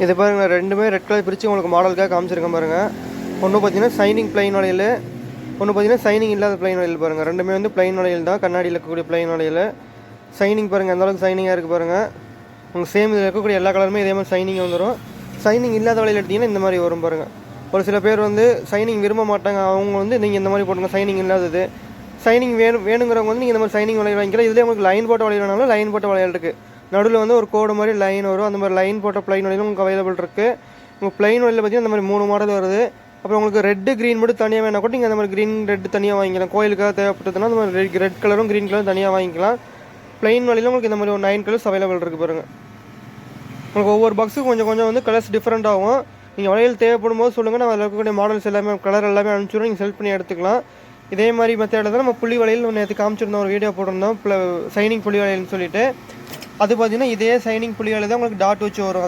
இது பாருங்கள், ரெண்டுமே ரெட் கலர் பிரித்து உங்களுக்கு மாடலுக்காக காமிச்சிருக்கேன் பாருங்கள். ஒன்று பார்த்தீங்கன்னா சைனிங் பிளைன் வளையல், ஒன்று பார்த்தீங்கன்னா சைனிங் இல்லாத பிளைன் வளையல் பாருங்கள். ரெண்டுமே வந்து பிளைன் வளையல் தான், கண்ணாடியில் இருக்கக்கூடிய பிளைன் வளையல். சைனிங் பாருங்கள் எந்தளவுக்கு சைனிங்காக இருக்குது பாருங்கள். உங்களுக்கு சேம் இதில் இருக்கக்கூடிய எல்லா கலருமே இதே மாதிரி சைனிங் வந்துடும். சைனிங் இல்லாத வளையல் எடுத்திங்கன்னா இந்த மாதிரி வரும் பாருங்கள். ஒரு சில பேர் வந்து சைனிங் விரும்ப மாட்டாங்க, அவங்க வந்து நீங்கள் இந்த மாதிரி போட்டுங்க சைனிங் இல்லாதது. சைனிங் வேணுங்கிறவங்க வந்து நீங்கள் இந்த மாதிரி சைனிங் வளையல் வாங்கிக்கலாம். இதிலே உங்களுக்கு லைன் போட்ட வளையல் வேணாலும் லைன் போட்ட வளையல் இருக்குது. நடுவில் வந்து ஒரு கோடு மாதிரி லைன் வரும், அந்த மாதிரி லைன் போட்ட பிளைன் வளையலும் உங்களுக்கு அவைலபிள் இருக்குது. உங்களுக்கு பிளைன் வளையல் பார்த்தீங்கன்னா இந்த மாதிரி 3 மாடல் வருது. அப்புறம் உங்களுக்கு ரெட்டு க்ரீன் மட்டும் தனியாக வேணா கூட நீங்கள் அந்த மாதிரி க்ரீன் ரெட் தனியாக வாங்கிக்கலாம். கோயிலுக்காக தேவைப்பட்டதுன்னா அந்த மாதிரி ரெட் கலரும் க்ரீன் கலரும் தனியாக வாங்கிக்கலாம். பிளைன் வளையலும் உங்களுக்கு இந்த மாதிரி ஒரு 9 கலர்ஸ் அவைலபிள் இருக்குது பாருங்கள். உங்களுக்கு ஒவ்வொரு பாக்ஸுக்கும் கொஞ்சம் கொஞ்சம் வந்து கலர்ஸ் டிஃப்ரெண்ட் ஆகும். நீங்கள் வளையல் தேவைப்படும் போது சொல்லுங்கள், நான் அதில் இருக்கக்கூடிய மாடல்ஸ் எல்லாமே கலர் எல்லாமே அனுப்பிச்சுடும், நீங்கள் செலக்ட் பண்ணி எடுத்துக்கலாம். இதே மாதிரி மெத்தேடில் தான் நம்ம புள்ளி வளையல் நேற்று காமிச்சிருந்தோம், ஒரு வீடியோ போட்டிருந்தோம் சைனிங் புள்ளி வளையல்னு சொல்லிட்டு. அது பார்த்தீங்கன்னா இதே சைனிங் புள்ளி வளையல் தான் உங்களுக்கு டாட் வச்சு வரும். அதில்